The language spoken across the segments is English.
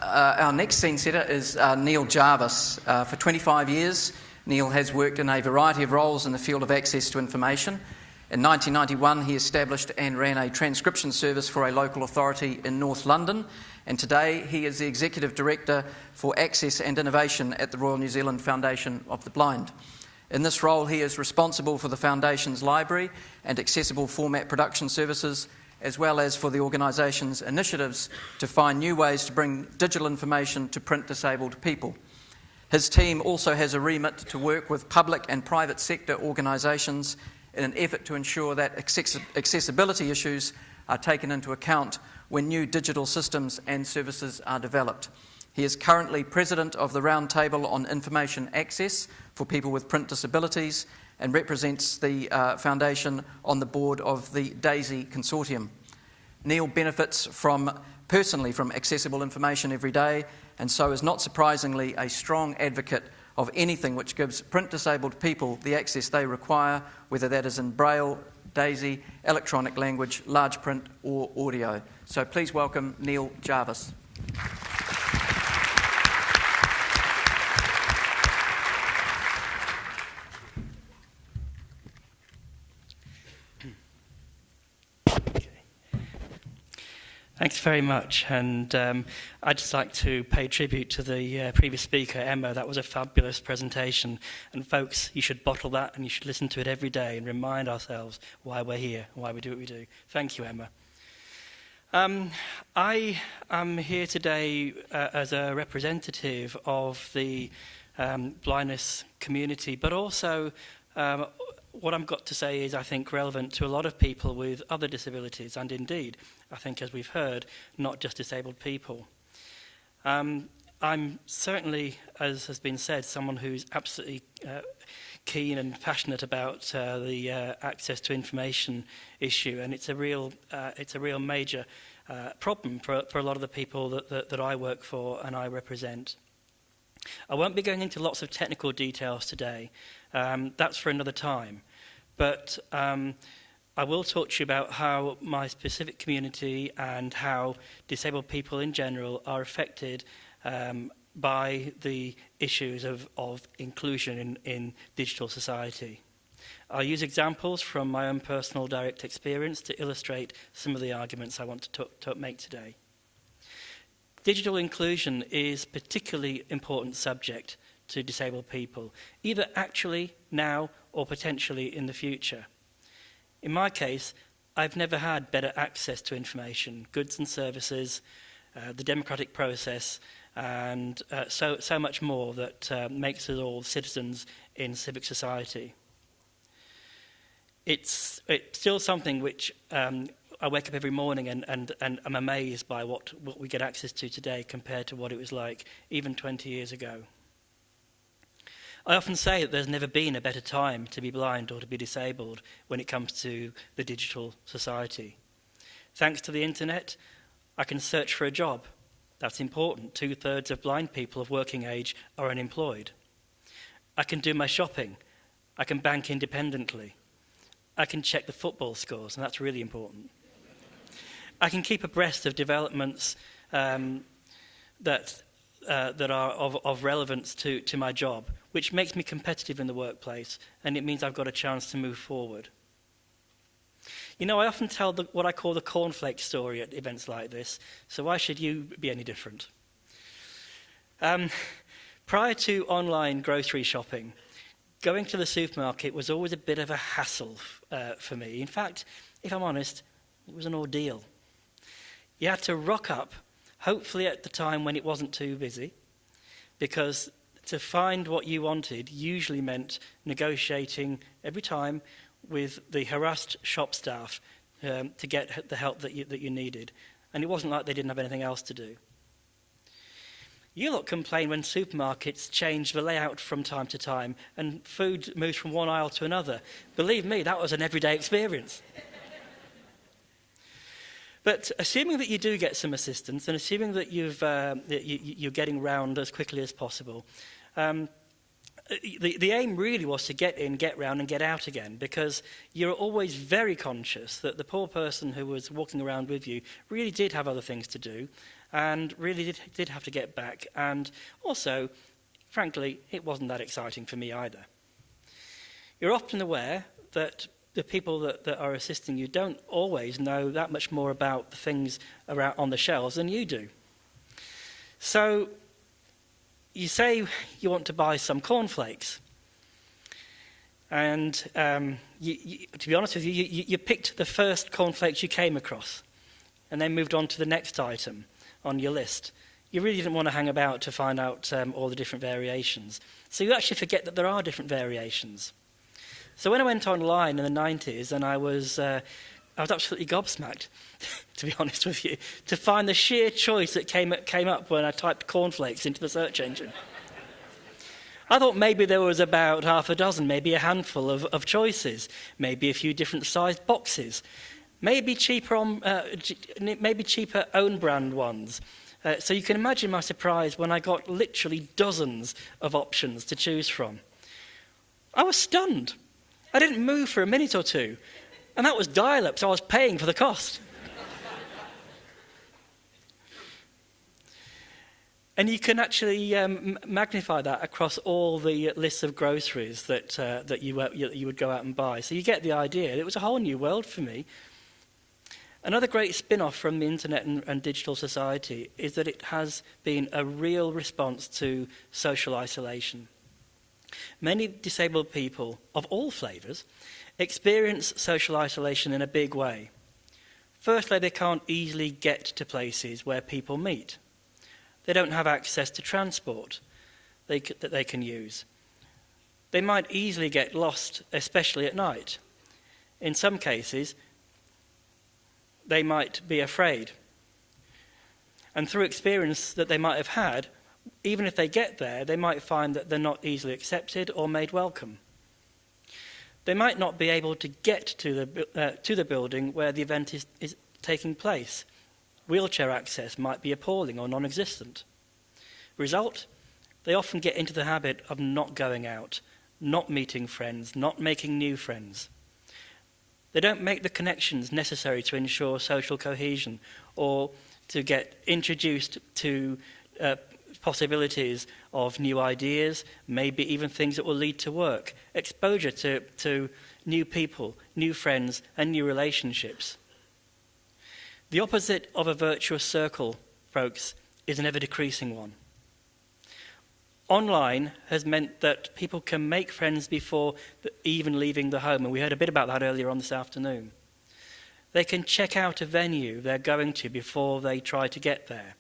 Our next scene setter is Neil Jarvis. For 25 years, Neil has worked in a variety of roles in the field of access to information. In 1991, he established and ran a transcription service for a local authority in North London, and today he is the Executive Director for Access and Innovation at the Royal New Zealand Foundation of the Blind. In this role, he is responsible for the Foundation's library and accessible format production services, as well as for the organisation's initiatives to find new ways to bring digital information to print-disabled people. His team also has a remit to work with public and private sector organisations in an effort to ensure that accessibility issues are taken into account when new digital systems and services are developed. He is currently President of the Roundtable on Information Access for People with Print Disabilities and represents the Foundation on the board of the DAISY Consortium. Neil benefits personally from accessible information every day, and so is not surprisingly a strong advocate of anything which gives print-disabled people the access they require, whether that is in Braille, DAISY, electronic language, large print or audio. So please welcome Neil Jarvis. Thanks very much, and I'd just like to pay tribute to the previous speaker, Emma. That was a fabulous presentation, and folks, you should bottle that and you should listen to it every day and remind ourselves why we're here, why we do what we do. Thank you, Emma. I am here today as a representative of the blindness community, but also what I've got to say is, I think, relevant to a lot of people with other disabilities, and indeed, I think, as we've heard, not just disabled people. I'm certainly, as has been said, someone who's absolutely keen and passionate about the access to information issue, and it's a real major problem for a lot of the people that I work for and I represent. I won't be going into lots of technical details today. That's for another time. But I will talk to you about how my specific community and how disabled people in general are affected by the issues of inclusion in digital society. I'll use examples from my own personal direct experience to illustrate some of the arguments I want to make today. Digital inclusion is a particularly important subject to disabled people, either actually now or potentially in the future. In my case, I've never had better access to information, goods and services, the democratic process, and so much more that makes us all citizens in civic society. It's still something which I wake up every morning and I'm amazed by what we get access to today compared to what it was like even 20 years ago. I often say that there's never been a better time to be blind or to be disabled when it comes to the digital society. Thanks to the internet, I can search for a job. That's important. 2/3 of blind people of working age are unemployed. I can do my shopping. I can bank independently. I can check the football scores, and that's really important. I can keep abreast of developments that are of relevance to my job, which makes me competitive in the workplace, and it means I've got a chance to move forward. You know, I often tell what I call the cornflake story at events like this, so why should you be any different? Prior to online grocery shopping, going to the supermarket was always a bit of a hassle for me. In fact, if I'm honest, it was an ordeal. You had to rock up, hopefully at the time when it wasn't too busy, because to find what you wanted usually meant negotiating every time with the harassed shop staff to get the help that you needed. And it wasn't like they didn't have anything else to do. You lot complain when supermarkets change the layout from time to time and food moves from one aisle to another. Believe me, that was an everyday experience. But assuming that you do get some assistance and assuming that you're getting round as quickly as possible, the aim really was to get in, get round and get out again, because you're always very conscious that the poor person who was walking around with you really did have other things to do and really did have to get back. And also, frankly, it wasn't that exciting for me either. You're often aware that the people that are assisting you don't always know that much more about the things around on the shelves than you do. So you say you want to buy some cornflakes, and to be honest with you, you picked the first cornflakes you came across and then moved on to the next item on your list. You really didn't want to hang about to find out all the different variations. So you actually forget that there are different variations. So when I went online in the 90s, and I was absolutely gobsmacked, to be honest with you, to find the sheer choice that came up when I typed cornflakes into the search engine. I thought maybe there was about half a dozen, maybe a handful of choices, maybe a few different sized boxes, maybe cheaper own brand ones. So you can imagine my surprise when I got literally dozens of options to choose from. I was stunned. I didn't move for a minute or two. And that was dial-up, so I was paying for the cost. And you can actually magnify that across all the lists of groceries that you would go out and buy. So you get the idea. It was a whole new world for me. Another great spin-off from the internet and digital society is that it has been a real response to social isolation. Many disabled people of all flavours experience social isolation in a big way. Firstly, they can't easily get to places where people meet. They don't have access to transport that they can use. They might easily get lost, especially at night. In some cases, they might be afraid. And through experience that they might have had, even if they get there, they might find that they're not easily accepted or made welcome. They might not be able to get to the building where the event is taking place. Wheelchair access might be appalling or non-existent. Result, they often get into the habit of not going out, not meeting friends, not making new friends. They don't make the connections necessary to ensure social cohesion or to get introduced to possibilities of new ideas, maybe even things that will lead to work, exposure to new people, new friends, and new relationships. The opposite of a virtuous circle, folks, is an ever-decreasing one. Online has meant that people can make friends before even leaving the home, and we heard a bit about that earlier on this afternoon. They can check out a venue they're going to before they try to get there.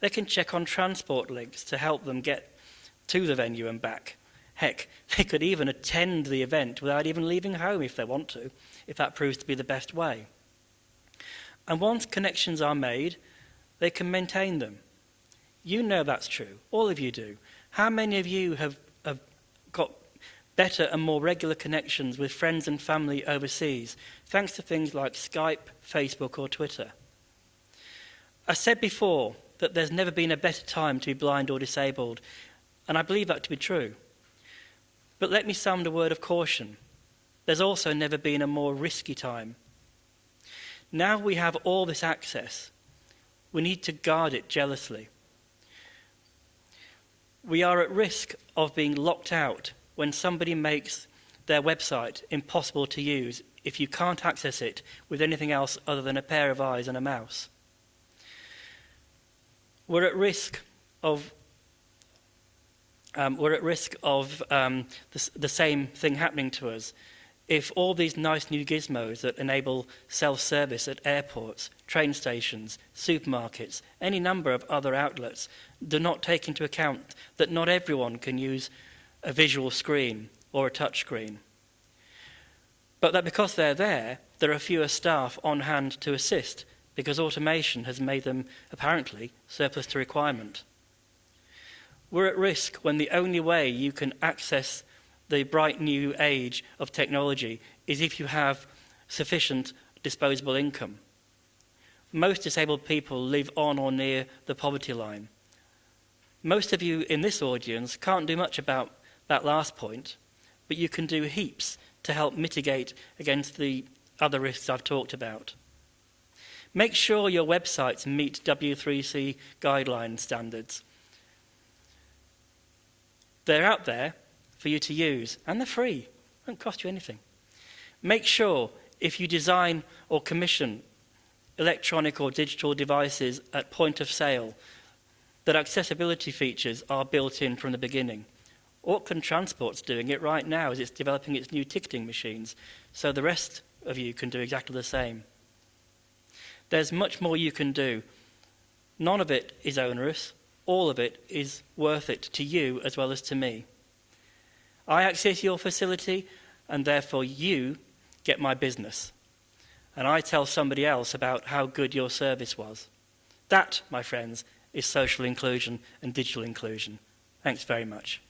They can check on transport links to help them get to the venue and back. Heck, they could even attend the event without even leaving home if they want to, if that proves to be the best way. And once connections are made, they can maintain them. You know that's true. All of you do. How many of you have got better and more regular connections with friends and family overseas, thanks to things like Skype, Facebook, or Twitter? I said before that there's never been a better time to be blind or disabled, and I believe that to be true. But let me sound a word of caution. There's also never been a more risky time. Now we have all this access. We need to guard it jealously. We are at risk of being locked out when somebody makes their website impossible to use if you can't access it with anything else other than a pair of eyes and a mouse. We're at risk of the same thing happening to us if all these nice new gizmos that enable self-service at airports, train stations, supermarkets, any number of other outlets do not take into account that not everyone can use a visual screen or a touch screen. But that because they're there are fewer staff on hand to assist because automation has made them, apparently, surplus to requirement. We're at risk when the only way you can access the bright new age of technology is if you have sufficient disposable income. Most disabled people live on or near the poverty line. Most of you in this audience can't do much about that last point, but you can do heaps to help mitigate against the other risks I've talked about. Make sure your websites meet W3C guideline standards. They're out there for you to use, and they're free. It won't cost you anything. Make sure if you design or commission electronic or digital devices at point of sale that accessibility features are built in from the beginning. Auckland Transport's doing it right now as it's developing its new ticketing machines, so the rest of you can do exactly the same. There's much more you can do. None of it is onerous. All of it is worth it to you as well as to me. I access your facility, and therefore you get my business. And I tell somebody else about how good your service was. That, my friends, is social inclusion and digital inclusion. Thanks very much.